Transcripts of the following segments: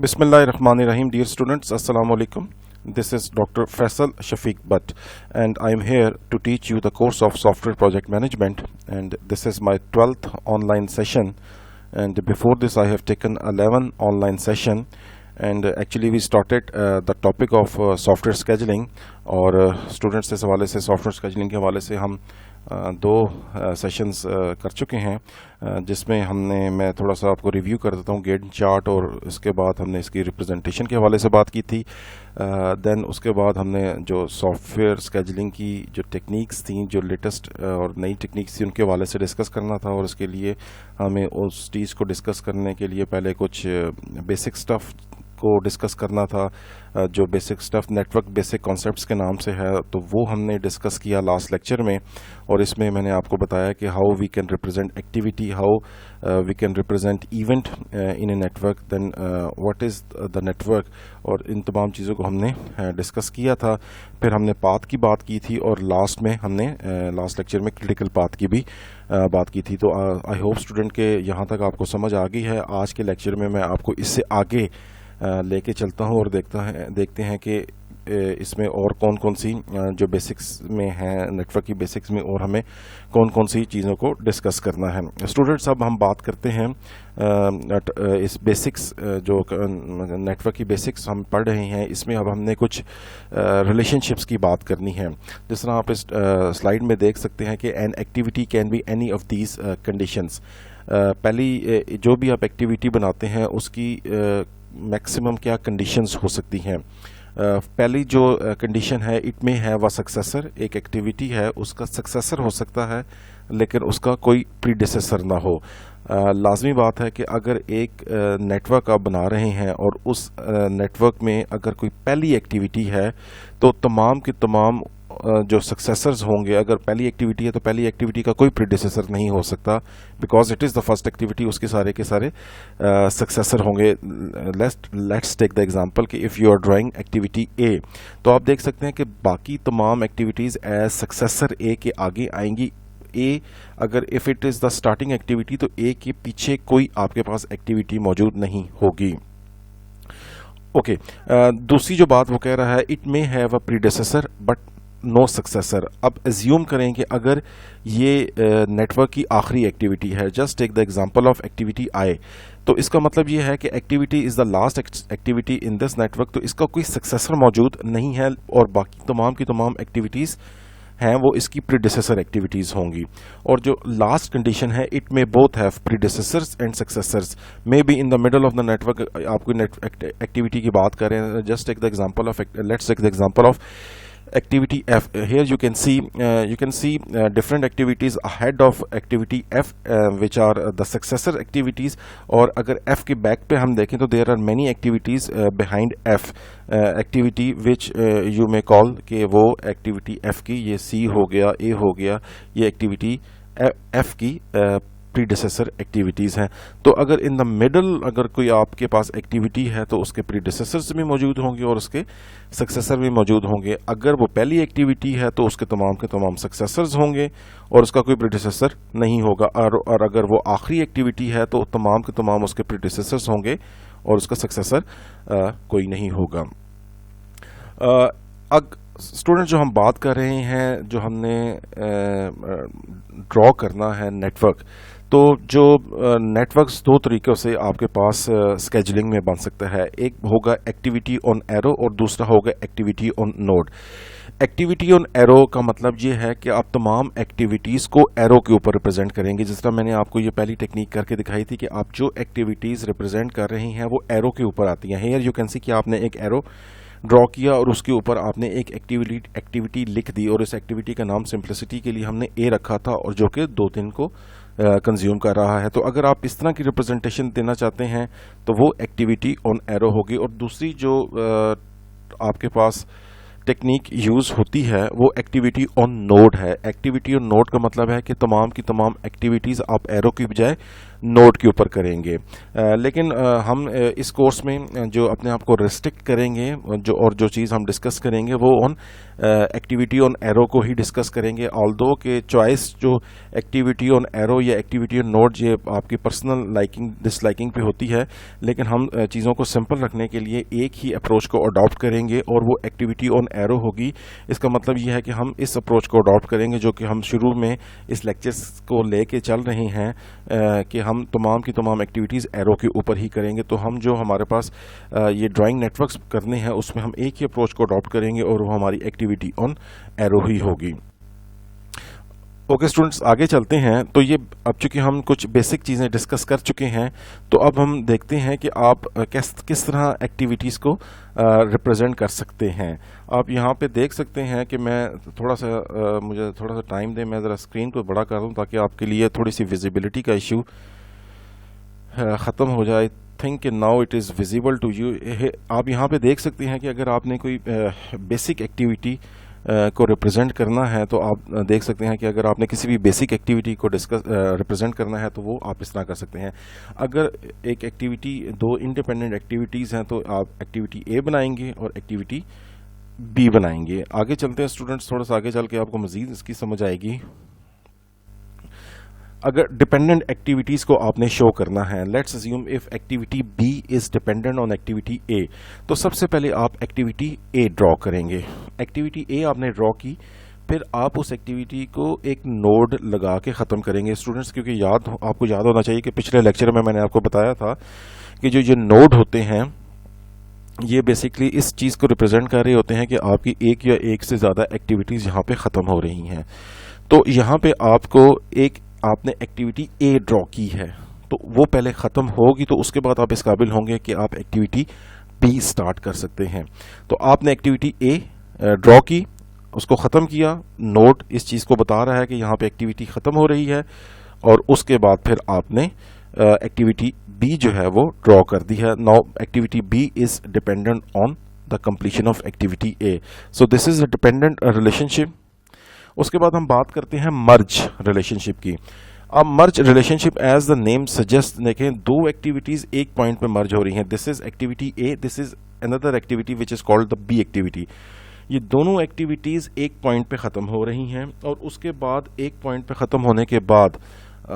Bismillahirrahmanirrahim. Dear students, Assalamu alaikum. This is Dr. Faisal Shafiq Butt, and I am here to teach you the course of Software Project Management, and this is my 12th online session. And before this I have taken 11 online session, and actually we started the topic of software scheduling, और students से हवाले से software scheduling के हवाले से हम दो sessions कर चुके हैं, जिसमें मैं थोड़ा सा आपको रिव्यू कर देता हूँ गैंट चार्ट, और इसके बाद हमने इसकी रिप्रेजेंटेशन के हवाले से बात की थी। देन उसके बाद हमने जो सॉफ्टवेयर स्केजुलिंग की जो टेक्निक्स थी, जो लेटेस्ट और नई टेक्निक्स थी, उनके हवाले से डिस्कस करना था। और इसके लिए हमें उस चीज़ को डिस्कस करने के लिए पहले कुछ बेसिक स्टफ़ को डिस्कस करना था, जो basic stuff network basic concepts के नाम से है, तो वो हमने डिस्कस किया लास्ट लेक्चर में। और इसमें मैंने आपको बताया कि how we can represent activity, how we can represent event in a network, then what is the network, और इन तमाम चीज़ों को हमने डिस्कस किया था। फिर हमने पाथ की बात की थी, और लास्ट में हमने लास्ट लेक्चर में क्रिटिकल पाथ की भी बात की थी। तो आई होप स्टूडेंट के यहाँ तक आपको समझ आ गई है। आज के लेक्चर में मैं आपको इससे आगे लेके चलता हूँ और देखते हैं कि इसमें और कौन कौन सी जो बेसिक्स में हैं नेटवर्क की बेसिक्स में, और हमें कौन कौन सी चीज़ों को डिस्कस करना है। स्टूडेंट्स, अब हम बात करते हैं इस बेसिक्स, जो नेटवर्क की बेसिक्स हम पढ़ रहे हैं, इसमें अब हमने कुछ रिलेशनशिप्स की बात करनी है। जिस तरह आप इस स्लाइड में देख सकते हैं कि an activity can be any of these conditions. पहली जो भी आप एक्टिविटी बनाते हैं उसकी मैक्सिमम क्या कंडीशंस हो सकती हैं। पहली जो कंडीशन है, इट में है व सक्सेसर। एक एक्टिविटी है, उसका सक्सेसर हो सकता है लेकिन उसका कोई प्रीडिसेसर ना हो। लाजमी बात है कि अगर एक नेटवर्क आप बना रहे हैं और उस नेटवर्क में अगर कोई पहली एक्टिविटी है, तो तमाम के तमाम जो सक्सेसर्स होंगे, अगर पहली एक्टिविटी है तो पहली एक्टिविटी का कोई प्रीडिसेसर नहीं हो सकता, because it is the first activity. उसके सारे के सारे सक्सेसर होंगे। लेट्स टेक द एग्जांपल कि if you are drawing activity A, तो आप देख सकते हैं कि बाकी तमाम एक्टिविटीज़ एज सक्सेसर ए के आगे आएंगी। ए अगर if it is the starting activity, तो ए के पीछे कोई आपके पास एक्टिविटी मौजूद नहीं होगी। ओके, दूसरी जो बात वो कह रहा है, it may have a predecessor but no successor. अब एज्यूम करें कि अगर ये नेटवर्क की आखिरी एक्टिविटी है, just take the example of activity I, तो इसका मतलब ये है कि activity is the last activity in this network, तो इसका कोई सक्सेसर मौजूद नहीं है, और बाकी तमाम की तमाम एक्टिविटीज़ हैं वो इसकी प्रीडिसेसर एक्टिविटीज़ होंगी। और जो लास्ट कंडीशन है, it may both have predecessors and successors, may be in the middle of the network. आप कोई एक्टिविटी की बात करें, just take the example of let's take the example of activity F. Here you can see different activities ahead of activity F, which are the successor activities. और अगर F के back पे हम देखें तो there are many activities behind F, activity which you may call कि वो activity F की, ये C हो गया, A हो गया, ये activity F की प्रीडिसेसर एक्टिविटीज़ हैं। तो अगर इन द मिडल अगर कोई आपके पास एक्टिविटी है, तो उसके प्रीडिसेसर्स भी मौजूद होंगे और उसके सक्सेसर भी मौजूद होंगे। अगर वो पहली एक्टिविटी है तो उसके तमाम के तमाम सक्सेसर्स होंगे और उसका कोई प्रीडिसेसर नहीं होगा। और अगर वो आखिरी एक्टिविटी है तो तमाम के तमाम उसके प्रीडिसेसर्स होंगे और उसका सक्सेसर कोई नहीं होगा। स्टूडेंट, जो हम बात कर रहे हैं, जो हमने ड्रॉ करना है नेटवर्क, तो जो नेटवर्क्स दो तरीक़ों से आपके पास स्केजुलिंग में बन सकता है। एक होगा एक्टिविटी ऑन एरो और दूसरा होगा activity on node. Activity on arrow का मतलब ये है कि आप तमाम एक्टिविटीज़ को एरो के ऊपर रिप्रेजेंट करेंगे। जिस तरह मैंने आपको ये पहली टेक्निक करके दिखाई थी कि आप जो एक्टिविटीज़ रिप्रेजेंट कर रहे हैं वो एरो के ऊपर आती हैं। हियर यू कैन सी कि आपने एक एरो ड्रॉ किया और उसके ऊपर आपने एक एक्टिविटी लिख दी, और इस एक्टिविटी का नाम सिंप्लिसिटी के लिए हमने ए रखा था, और जो कि 2-3 को कंज्यूम कर रहा है। तो अगर आप इस तरह की रिप्रेजेंटेशन देना चाहते हैं तो वो एक्टिविटी ऑन एरो होगी। और दूसरी जो आपके पास टेक्निक यूज़ होती है वो एक्टिविटी ऑन नोड है। एक्टिविटी ऑन नोड का मतलब है कि तमाम की तमाम एक्टिविटीज़ आप एरो की बजाय नोड के ऊपर करेंगे। लेकिन हम इस कोर्स में जो अपने आप को रिस्ट्रिक्ट करेंगे जो चीज़ हम डिस्कस करेंगे वो ऑन एक्टिविटी ऑन एरो को ही डिस्कस करेंगे। ऑल्दो के चॉइस जो एक्टिविटी ऑन एरो या एक्टिविटी ऑन नोड ये आपकी पर्सनल लाइकिंग डिसलाइकिंग पे होती है, लेकिन हम चीज़ों को सिंपल रखने के लिए एक ही अप्रोच को अडॉप्ट करेंगे और वो एक्टिविटी ऑन एरो होगी। इसका मतलब ये है कि हम इस अप्रोच को अडॉप्ट करेंगे जो कि हम शुरू में इस लेक्चर्स को लेके चल रहे हैं कि हम तमाम की तमाम एक्टिविटीज़ एरो के ऊपर ही करेंगे। तो हम जो हमारे पास ये ड्राइंग नेटवर्क्स करने हैं उसमें हम एक ही अप्रोच को अडॉप्ट करेंगे और वो हमारी एक्टिविटी ऑन एरो ही होगी। ओके स्टूडेंट्स, आगे चलते हैं। तो ये अब चूंकि हम कुछ बेसिक चीज़ें डिस्कस कर चुके हैं तो अब हम देखते हैं कि आप किस तरह एक्टिविटीज़ को रिप्रेजेंट कर सकते हैं। आप यहाँ पे देख सकते हैं कि मैं थोड़ा सा मुझे थोड़ा सा टाइम दें, मैं ज़रा स्क्रीन को बड़ा कर दूँ ताकि आपके लिए थोड़ी सी विजिबिलिटी का इशू ख़त्म हो जाए। Think now it is visible to you. आप यहाँ पे देख सकते हैं कि अगर आपने कोई बेसिक एक्टिविटी को रिप्रेजेंट करना है तो आप देख सकते हैं कि अगर आपने किसी भी बेसिक एक्टिविटी को रिप्रेजेंट करना है तो वो आप इस तरह कर सकते हैं। अगर एक एक्टिविटी दो इंडिपेंडेंट एक्टिविटीज़ हैं तो आप एक्टिविटी ए बनाएंगे और एक्टिविटी बी बनाएंगे। आगे चलते हैं स्टूडेंट्स, थोड़ा सा आगे चल के आपको मज़ीद इसकी समझ आएगी। अगर डिपेंडेंट एक्टिविटीज़ को आपने शो करना है, let's assume if activity B is dependent on activity A, तो सबसे पहले आप एक्टिविटी ए ड्रॉ करेंगे। एक्टिविटी ए आपने ड्रॉ की, फिर आप उस एक्टिविटी को एक नोड लगा के ख़त्म करेंगे स्टूडेंट्स, क्योंकि आपको याद होना चाहिए कि पिछले लेक्चर में मैंने आपको बताया था कि जो ये नोड होते हैं ये बेसिकली इस चीज़ को रिप्रेजेंट कर रहे होते हैं कि आपकी एक या एक से ज़्यादा एक्टिविटीज़ यहाँ पे ख़त्म हो रही हैं। तो यहाँ पे आपने एक्टिविटी ए ड्रॉ की है तो वो पहले ख़त्म होगी, तो उसके बाद आप इस काबिल होंगे कि आप एक्टिविटी बी स्टार्ट कर सकते हैं। तो आपने एक्टिविटी ए ड्रॉ की, उसको ख़त्म किया, नोट इस चीज़ को बता रहा है कि यहाँ पे एक्टिविटी ख़त्म हो रही है, और उसके बाद फिर आपने एक्टिविटी बी जो है वो ड्रॉ कर दी है। Now activity B is dependent on the completion of activity A, so this is a dependent relationship. उसके बाद हम बात करते हैं मर्ज रिलेशनशिप की। अब merge relationship as the name suggest, देखें दो एक्टिविटीज एक पॉइंट पे मर्ज हो रही हैं। This is activity A, this is another activity which is called the B activity. ये दोनों एक्टिविटीज एक पॉइंट पे खत्म हो रही हैं, और उसके बाद एक पॉइंट पे खत्म होने के बाद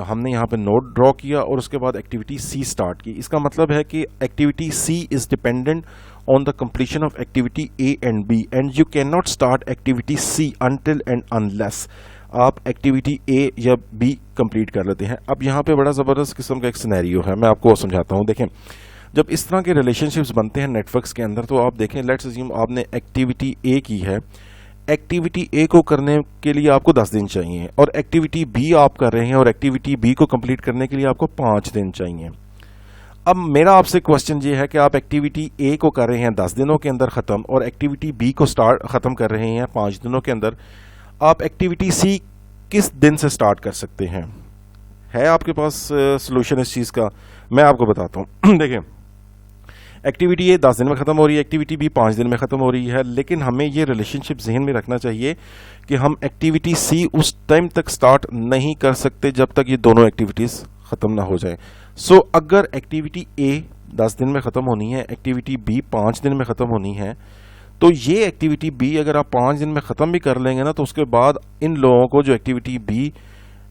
हमने यहाँ पे नोड ड्रॉ किया और उसके बाद एक्टिविटी सी स्टार्ट की। इसका मतलब है कि activity C is dependent on the completion of activity A and B, and you cannot start activity C until and unless आप एक्टिविटी A या B कंप्लीट कर लेते हैं। अब यहाँ पे बड़ा ज़बरदस्त किस्म का एक सिनेरियो है, मैं आपको समझाता हूँ। देखें, जब इस तरह के रिलेशनशिप्स बनते हैं नेटवर्क्स के अंदर, तो आप देखें लेट्स अज्यूम आपने एक्टिविटी A की है। एक्टिविटी A को करने के लिए आपको 10 दिन चाहिए, और एक्टिविटी B आप कर रहे हैं, और एक्टिविटी B को कंप्लीट करने के लिए आपको 5 दिन चाहिए। अब मेरा आपसे क्वेश्चन ये है कि आप एक्टिविटी ए को कर रहे हैं 10 दिनों के अंदर ख़त्म, और एक्टिविटी बी को ख़त्म कर रहे हैं 5 दिनों के अंदर। आप एक्टिविटी सी किस दिन से स्टार्ट कर सकते हैं? है आपके पास सोल्यूशन इस चीज़ का? मैं आपको बताता हूँ। देखें, एक्टिविटी ए 10 दिन में ख़त्म हो रही है, एक्टिविटी बी 5 दिन में ख़त्म हो रही है, लेकिन हमें ये रिलेशनशिप जहन में रखना चाहिए कि हम एक्टिविटी सी उस टाइम तक स्टार्ट नहीं कर सकते जब तक ये दोनों एक्टिविटीज़ ख़त्म ना हो जाए। सो अगर एक्टिविटी ए 10 दिन में ख़त्म होनी है, एक्टिविटी बी 5 दिन में ख़त्म होनी है, तो ये एक्टिविटी बी अगर आप 5 दिन में ख़त्म भी कर लेंगे ना, तो उसके बाद इन लोगों को जो एक्टिविटी बी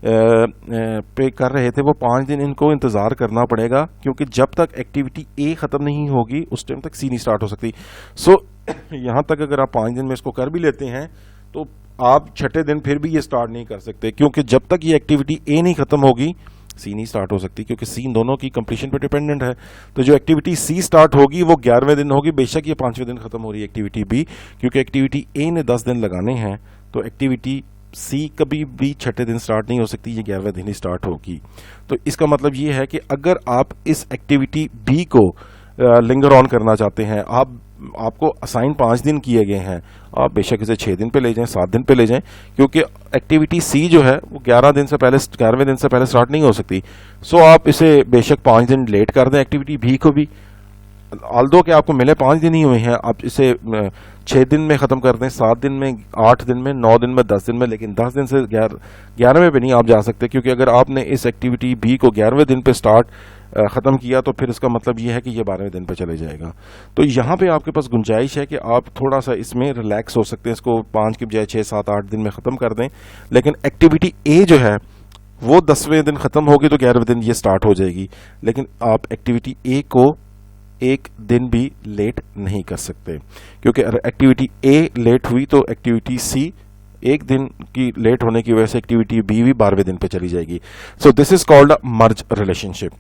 पे कर रहे थे वो 5 दिन इनको इंतज़ार करना पड़ेगा, क्योंकि जब तक एक्टिविटी ए ख़त्म नहीं होगी उस टाइम तक सी नहीं स्टार्ट हो सकती। सो यहाँ तक अगर आप 5 दिन में इसको कर भी लेते हैं तो आप छठे दिन फिर भी ये स्टार्ट नहीं कर सकते, क्योंकि जब तक ये एक्टिविटी ए नहीं ख़त्म होगी सी नहीं स्टार्ट हो सकती, क्योंकि सी दोनों की कंप्लीशन पे डिपेंडेंट है। तो जो एक्टिविटी सी स्टार्ट होगी वो 11वें दिन होगी, बेशक ये 5वें दिन खत्म हो रही है एक्टिविटी बी, क्योंकि एक्टिविटी ए ने 10 दिन लगाने हैं, तो एक्टिविटी सी कभी भी छठे दिन स्टार्ट नहीं हो सकती, ये 11वें दिन ही स्टार्ट होगी। तो इसका मतलब ये है कि अगर आप इस एक्टिविटी बी को लिंगर ऑन करना चाहते हैं, आपको असाइन 5 दिन किए गए हैं, आप बेशक इसे 6 दिन पे ले जाएं, 7 दिन पे ले जाएं, क्योंकि एक्टिविटी सी जो है वो 11वें दिन से पहले स्टार्ट नहीं हो सकती। सो आप इसे बेशक 5 दिन लेट कर दें एक्टिविटी बी को भी, ऑल्दो कि आपको मिले 5 दिन ही हुए हैं, आप इसे 6 दिन में ख़त्म कर दें, 7 दिन में, 8 दिन में, 9 दिन में, 10 दिन में, लेकिन 10 दिन से 11वें पे नहीं आप जा सकते, क्योंकि अगर आपने इस एक्टिविटी बी को 11वें दिन पे स्टार्ट ख़त्म किया तो फिर इसका मतलब ये है कि ये 12वें दिन पे चले जाएगा। तो यहाँ पे आपके पास गुंजाइश है कि आप थोड़ा सा इसमें रिलैक्स हो सकते हैं, इसको 5 की बजाय 6, 7, 8 दिन में ख़त्म कर दें। लेकिन एक्टिविटी ए जो है वो 10वें दिन ख़त्म होगी तो 11वें दिन ये स्टार्ट हो जाएगी, लेकिन आप एक्टिविटी ए को एक दिन भी लेट नहीं कर सकते, क्योंकि अगर एक्टिविटी ए लेट हुई तो एक्टिविटी सी एक दिन की लेट होने की वजह से एक्टिविटी बी भी 12वें दिन पे चली जाएगी। So this is called a merge relationship.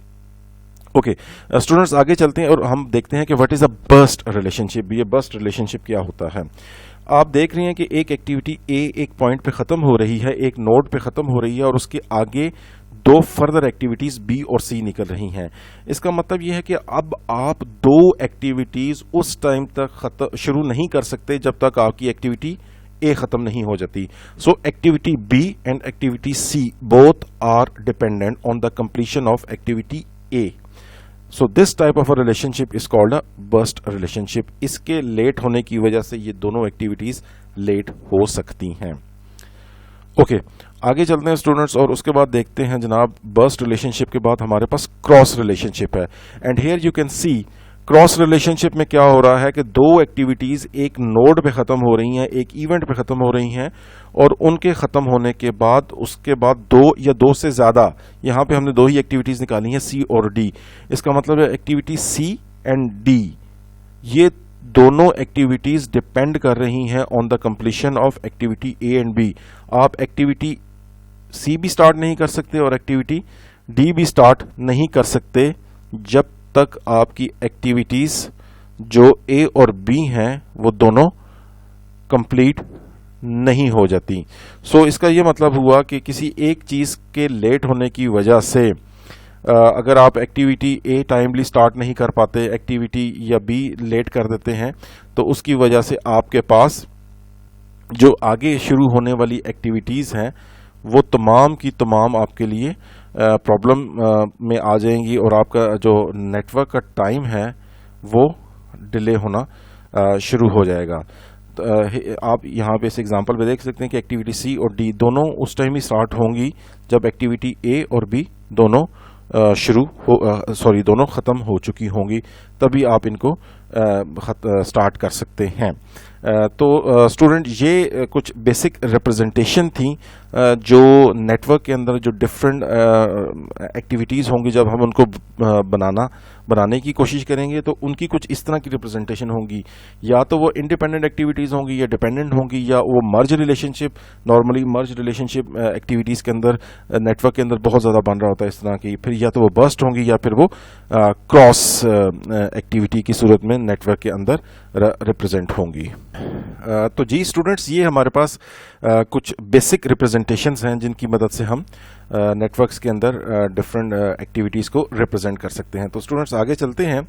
Okay students, आगे चलते हैं और हम देखते हैं कि what is a burst relationship. ये बर्स्ट रिलेशनशिप क्या होता है। आप देख रहे हैं कि एक एक्टिविटी ए एक पॉइंट पे खत्म हो रही है, एक नोड पे खत्म हो रही है, और उसके आगे 2 फर्दर एक्टिविटीज बी और सी निकल रही हैं। इसका मतलब यह है कि अब आप 2 एक्टिविटीज उस टाइम तक शुरू नहीं कर सकते जब तक आपकी एक्टिविटी ए खत्म नहीं हो जाती। So activity B and activity C both are dependent on the completion of activity A. So this type of a relationship is called a burst relationship. इसके लेट होने की वजह से ये दोनों एक्टिविटीज लेट हो सकती हैं। ओके आगे चलते हैं स्टूडेंट्स, और उसके बाद देखते हैं जनाब बर्स्ट रिलेशनशिप के बाद हमारे पास क्रॉस रिलेशनशिप है। And here you can C cross relationship में क्या हो रहा है कि 2 एक्टिविटीज एक नोड पे खत्म हो रही हैं, एक इवेंट पे खत्म हो रही हैं, और उनके खत्म होने के बाद उसके बाद 2 या 2 से ज्यादा, यहाँ पे हमने 2 ही एक्टिविटीज निकाली हैं, सी और डी। इसका मतलब है एक्टिविटी सी एंड डी, ये दोनों एक्टिविटीज डिपेंड कर रही हैं on the completion of activity A and B. आप एक्टिविटी सी भी स्टार्ट नहीं कर सकते और एक्टिविटी डी भी स्टार्ट नहीं कर सकते जब तक आपकी एक्टिविटीज जो ए और बी हैं वो दोनों कंप्लीट नहीं हो जाती। सो इसका ये मतलब हुआ कि किसी एक चीज के लेट होने की वजह से अगर आप एक्टिविटी ए टाइमली स्टार्ट नहीं कर पाते, एक्टिविटी या बी लेट कर देते हैं, तो उसकी वजह से आपके पास जो आगे शुरू होने वाली एक्टिविटीज हैं वो तमाम की तमाम आपके लिए प्रॉब्लम में आ जाएंगी, और आपका जो नेटवर्क का टाइम है वो डिले होना शुरू हो जाएगा। आप यहाँ पे इस एग्जांपल में देख सकते हैं कि एक्टिविटी सी और डी दोनों उस टाइम ही स्टार्ट होंगी जब एक्टिविटी ए और बी दोनों दोनों ख़त्म हो चुकी होंगी, तभी आप इनको स्टार्ट कर सकते हैं। तो स्टूडेंट ये कुछ बेसिक रिप्रेजेंटेशन थी जो नेटवर्क के अंदर जो डिफरेंट एक्टिविटीज़ होंगी, जब हम उनको बनाने की कोशिश करेंगे तो उनकी कुछ इस तरह की रिप्रेजेंटेशन होंगी, या तो वो इंडिपेंडेंट एक्टिविटीज़ होंगी या डिपेंडेंट होंगी, या वो मर्ज रिलेशनशिप, नॉर्मली मर्ज रिलेशनशिप एक्टिविटीज़ के अंदर नेटवर्क के अंदर बहुत ज़्यादा बन रहा होता है इस तरह की, फिर या तो वो बर्स्ट होंगी या फिर वो क्रॉस एक्टिविटी की सूरत में नेटवर्क के अंदर रिप्रेजेंट होंगी। तो जी स्टूडेंट्स, ये हमारे पास कुछ बेसिक रिप्रेजेंटेशंस हैं जिनकी मदद से हम नेटवर्क्स के अंदर डिफरेंट एक्टिविटीज़ को रिप्रेजेंट कर सकते हैं। तो स्टूडेंट्स आगे चलते हैं।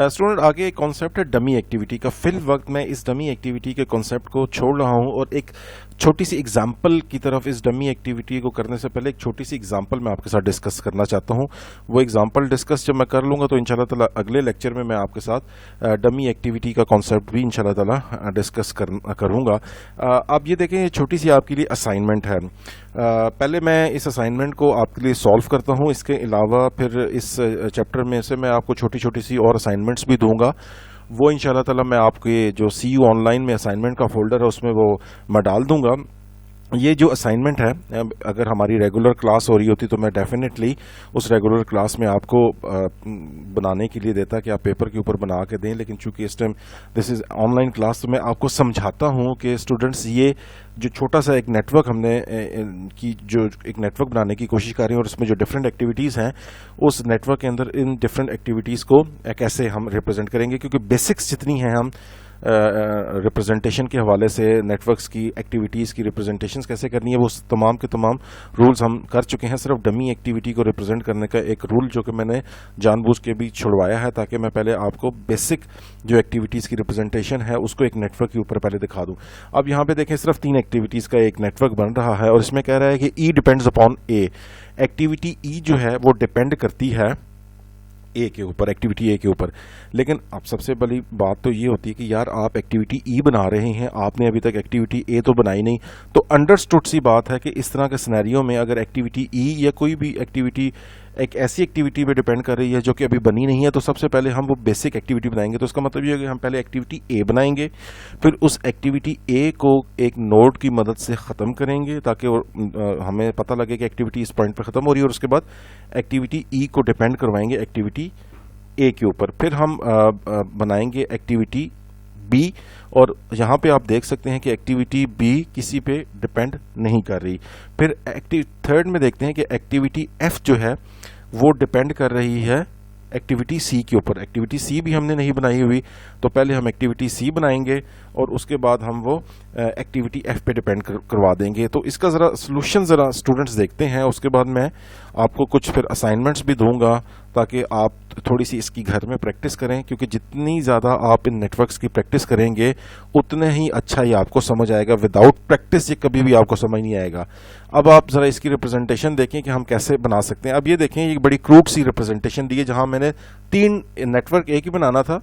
स्टूडेंट आगे एक कॉन्सेप्ट है डमी एक्टिविटी का। फिल वक्त मैं इस डमी एक्टिविटी के कॉन्सेप्ट को छोड़ रहा हूं और एक छोटी सी एग्जांपल की तरफ, इस डमी एक्टिविटी को करने से पहले एक छोटी सी एग्जांपल मैं आपके साथ डिस्कस करना चाहता हूं। वो एग्जांपल डिस्कस जब मैं कर लूँगा तो इंशाल्लाह ताला अगले लेक्चर में मैं आपके साथ डमी एक्टिविटी का कॉन्सेप्ट भी इंशाल्लाह ताला डिस्कस करूँगा। आप ये देखें, ये छोटी सी आपके लिए असाइनमेंट है। पहले मैं इस असाइनमेंट को आपके लिए सॉल्व करता हूं, इसके अलावा फिर इस चैप्टर में से मैं आपको छोटी छोटी सी और असाइनमेंट्स भी दूंगा। वो इंशाल्लाह ताला मैं आपके जो CU ऑनलाइन में असाइनमेंट का फोल्डर है उसमें वो मैं डाल दूंगा। ये जो असाइनमेंट है, अगर हमारी रेगुलर क्लास हो रही होती तो मैं डेफिनेटली उस रेगुलर क्लास में आपको बनाने के लिए देता कि आप पेपर के ऊपर बना के दें, लेकिन चूंकि इस time this is online class तो मैं आपको समझाता हूँ कि स्टूडेंट्स ये जो छोटा सा एक नेटवर्क हमने जो एक नेटवर्क बनाने की कोशिश कर रहे हैं और उसमें जो डिफरेंट एक्टिविटीज़ हैं, उस नेटवर्क के अंदर इन डिफरेंट एक्टिविटीज़ को कैसे हम रिप्रेजेंट करेंगे, क्योंकि बेसिक्स जितनी हैं हम रिप्रेजेंटेशन के हवाले से नेटवर्क्स की एक्टिविटीज़ की रिप्रेजेंटेशंस कैसे करनी है वो तमाम के तमाम रूल्स हम कर चुके हैं। सिर्फ डमी एक्टिविटी को रिप्रेजेंट करने का एक रूल जो कि मैंने जानबूझ के भी छुड़वाया है ताकि मैं पहले आपको बेसिक जो एक्टिविटीज़ की रिप्रेजेंटेशन है उसको एक नेटवर्क के ऊपर पहले दिखा दूँ। अब यहाँ पे देखें, सिर्फ 3 एक्टिविटीज़ का एक नेटवर्क बन रहा है और इसमें कह रहा है कि E depends upon A। Activity E जो है वो डिपेंड करती है ए के ऊपर, एक्टिविटी ए के ऊपर। लेकिन अब सबसे बड़ी बात तो ये होती है कि यार आप एक्टिविटी ई बना रहे हैं, आपने अभी तक एक्टिविटी ए तो बनाई नहीं। तो अंडरस्टूड सी बात है कि इस तरह के सिनेरियो में अगर एक्टिविटी ई या कोई भी एक्टिविटी एक ऐसी एक्टिविटी पे डिपेंड कर रही है जो कि अभी बनी नहीं है, तो सबसे पहले हम वो बेसिक एक्टिविटी बनाएंगे। तो इसका मतलब ये है कि हम पहले एक्टिविटी ए बनाएंगे, फिर उस एक्टिविटी ए को एक नोड की मदद से ख़त्म करेंगे ताकि हमें पता लगे कि एक्टिविटी इस पॉइंट पर ख़त्म हो रही है, और उसके बाद एक्टिविटी ई को डिपेंड करवाएंगे एक्टिविटी ए के ऊपर। फिर हम बनाएंगे एक्टिविटी बी, और यहाँ पे आप देख सकते हैं कि एक्टिविटी बी किसी पे डिपेंड नहीं कर रही। फिर थर्ड में देखते हैं कि एक्टिविटी एफ जो है वो डिपेंड कर रही है एक्टिविटी सी के ऊपर। एक्टिविटी सी भी हमने नहीं बनाई हुई, तो पहले हम एक्टिविटी सी बनाएंगे और उसके बाद हम वो एक्टिविटी एफ पे डिपेंड करवा देंगे। तो इसका ज़रा सोल्यूशन ज़रा स्टूडेंट्स देखते हैं, उसके बाद मैं आपको कुछ फिर असाइनमेंट्स भी दूंगा ताकि आप थोड़ी सी इसकी घर में प्रैक्टिस करें, क्योंकि जितनी ज़्यादा आप इन नेटवर्क्स की प्रैक्टिस करेंगे उतने ही अच्छा ये आपको समझ आएगा। विदाउट प्रैक्टिस ये कभी भी आपको समझ नहीं आएगा। अब आप ज़रा इसकी रिप्रेजेंटेशन देखें कि हम कैसे बना सकते हैं। अब ये देखें, ये बड़ी क्रूड सी रिप्रेजेंटेशन दी है जहाँ मैंने 3 नेटवर्क एक ही बनाना था,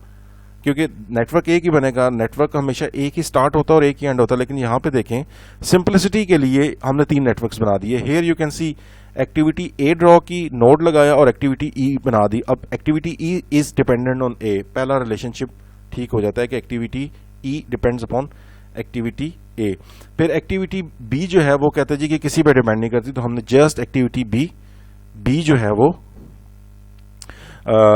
क्योंकि नेटवर्क एक ही बनेगा, नेटवर्क हमेशा एक ही स्टार्ट होता है और एक ही एंड होता है। लेकिन यहाँ पे देखें, सिंपलिसिटी के लिए हमने 3 नेटवर्क्स बना दिए। Here you can see activity A draw की, नोड लगाया और एक्टिविटी ई बना दी। अब activity E is dependent on A, पहला रिलेशनशिप ठीक हो जाता है कि activity E depends upon activity A. फिर एक्टिविटी बी जो है वो कहते हैं जी कि किसी पे डिपेंड नहीं करती, तो हमने जस्ट एक्टिविटी बी जो है वो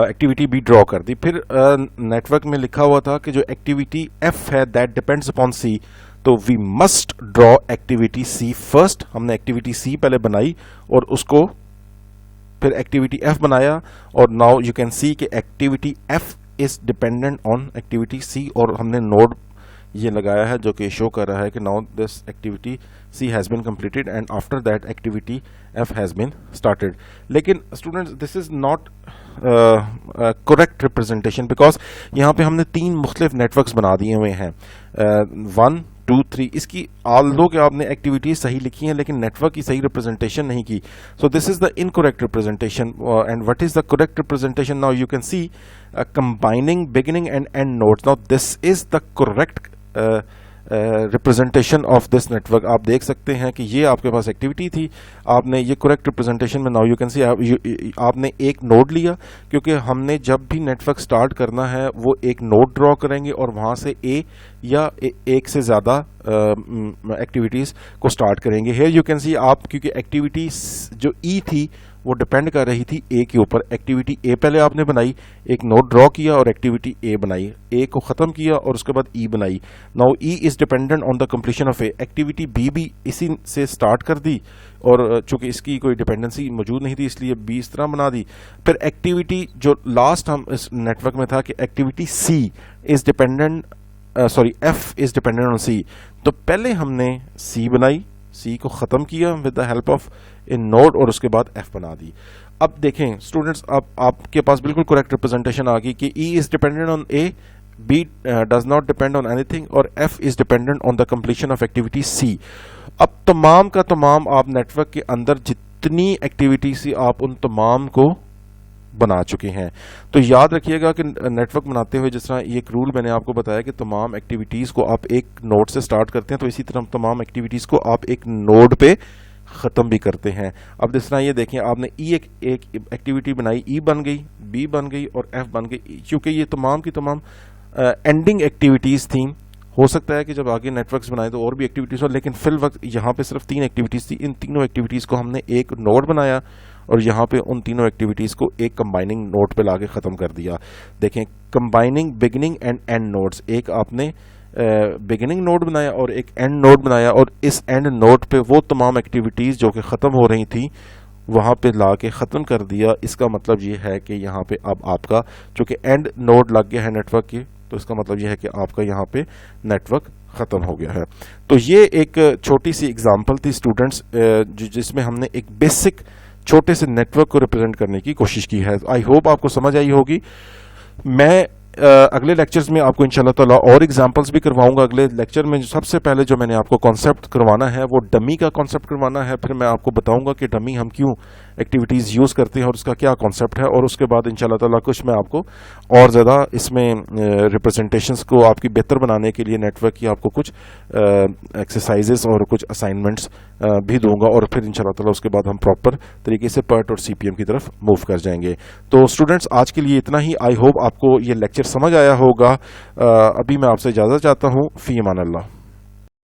एक्टिविटी बी ड्रॉ कर दी। फिर नेटवर्क में लिखा हुआ था कि जो एक्टिविटी एफ है दैट डिपेंड्स अपॉन सी, तो we must draw activity C first. हमने एक्टिविटी सी पहले बनाई और उसको फिर एक्टिविटी एफ बनाया, और नाउ यू कैन सी कि activity F is dependent on activity C, और हमने नोड ये लगाया है जो कि शो कर रहा है कि now this activity C has been completed and after that activity F has been started. लेकिन students this is not correct representation, because यहाँ पे हमने 3 मुख्तलिफ नेटवर्क्स बना दिए हुए हैं, 1 2 3। इसकी ऑल्दो कि आपने एक्टिविटीज सही लिखी हैं लेकिन नेटवर्क की सही रिप्रेजेंटेशन नहीं की, so this is the incorrect representation. And what is the correct representation? Now you can C combining beginning and end nodes. Now this is the correct representation of this network. आप देख सकते हैं कि ये आपके पास activity थी, आपने ये करेक्ट रिप्रेजेंटेशन में नाउ यू कैन सी आपने एक नोड लिया, क्योंकि हमने जब भी नेटवर्क स्टार्ट करना है वो एक नोड ड्रॉ करेंगे और वहां से ए या एक से ज़्यादा एक्टिविटीज़ को स्टार्ट करेंगे। हेयर यू कैन सी आप, क्योंकि एक्टिविटी जो ई थी वो डिपेंड कर रही थी ए के ऊपर, एक्टिविटी ए पहले आपने बनाई, एक नोड ड्रॉ किया और एक्टिविटी ए बनाई, ए को ख़त्म किया और उसके बाद ई बनाई। Now E is dependent on the completion of A. Activity B भी इसी से स्टार्ट कर दी, और चूंकि इसकी कोई डिपेंडेंसी मौजूद नहीं थी इसलिए बी इस तरह बना दी। फिर एक्टिविटी जो लास्ट हम इस नेटवर्क में था कि activity C is dependent F is dependent on C, तो पहले हमने सी बनाई, सी को ख़त्म किया with the help of in node और उसके बाद एफ बना दी। अब देखें स्टूडेंट्स, अब आपके पास बिल्कुल करेक्ट रिप्रेजेंटेशन आ गई कि E is dependent on A, B does not depend on anything, और F is dependent on the completion of activity C. अब तमाम का तमाम आप नेटवर्क के अंदर जितनी एक्टिविटी सी आप उन तमाम को बना चुके हैं। तो याद रखिएगा कि नेटवर्क बनाते हुए जिस तरह एक रूल मैंने आपको बताया कि तमाम एक्टिविटीज़ को आप एक नोड से स्टार्ट करते हैं, तो इसी तरह तमाम एक्टिविटीज़ को आप एक नोड पे ख़त्म भी करते हैं। अब जिस तरह ये देखें, आपने ई एक एक्टिविटी बनाई, ई बन गई, बी बन गई और एफ बन गई, क्योंकि ये तमाम की तमाम एंडिंग एक्टिविटीज़ थी। हो सकता है कि जब आगे नेटवर्क्स बनाए तो और भी एक्टिविटीज़ हो, लेकिन फिल वक्त यहाँ पे सिर्फ 3 एक्टिविटीज़ थी। इन तीनों एक्टिविटीज़ को हमने एक नोड बनाया और यहाँ पे उन तीनों एक्टिविटीज़ को एक कंबाइनिंग नोड पे लाके ख़त्म कर दिया। देखें, combining beginning and end nodes, एक आपने बिगिनिंग नोड बनाया और एक एंड नोड बनाया, और इस एंड नोड पे वो तमाम एक्टिविटीज़ जो कि ख़त्म हो रही थी वहाँ पे ला के ख़त्म कर दिया। इसका मतलब ये है कि यहाँ पे अब आपका चूँकि एंड नोड लग गया है नेटवर्क के, तो इसका मतलब ये है कि आपका यहाँ पे नेटवर्क ख़त्म हो गया है। तो ये एक छोटी सी एग्जांपल थी स्टूडेंट्स, जिसमें हमने एक बेसिक छोटे से नेटवर्क को रिप्रेजेंट करने की कोशिश की है। आई होप आपको समझ आई होगी। मैं अगले लेक्चर्स में आपको इंशाल्लाह ताला और एग्जांपल्स भी करवाऊंगा। अगले लेक्चर में सबसे पहले जो मैंने आपको कॉन्सेप्ट करवाना है वो डमी का कॉन्सेप्ट करवाना है। फिर मैं आपको बताऊंगा कि डमी हम क्यों एक्टिविटीज़ यूज़ करते हैं और उसका क्या कॉन्सेप्ट है। और उसके बाद इंशाल्लाह ताला कुछ मैं आपको और ज़्यादा इसमें रिप्रेजेंटेशंस को आपकी बेहतर बनाने के लिए नेटवर्क की आपको कुछ एक्सरसाइजेस और कुछ असाइनमेंट्स भी दूंगा। और फिर इंशाल्लाह ताला उसके बाद हम प्रॉपर तरीके से पर्ट और सीपीएम की तरफ मूव कर जाएंगे। तो स्टूडेंट्स आज के लिए इतना ही। आई होप आपको ये लेक्चर समझ आया होगा। अभी मैं आपसे इजाज़त चाहता हूँ। फ़ी अमान अल्लाह।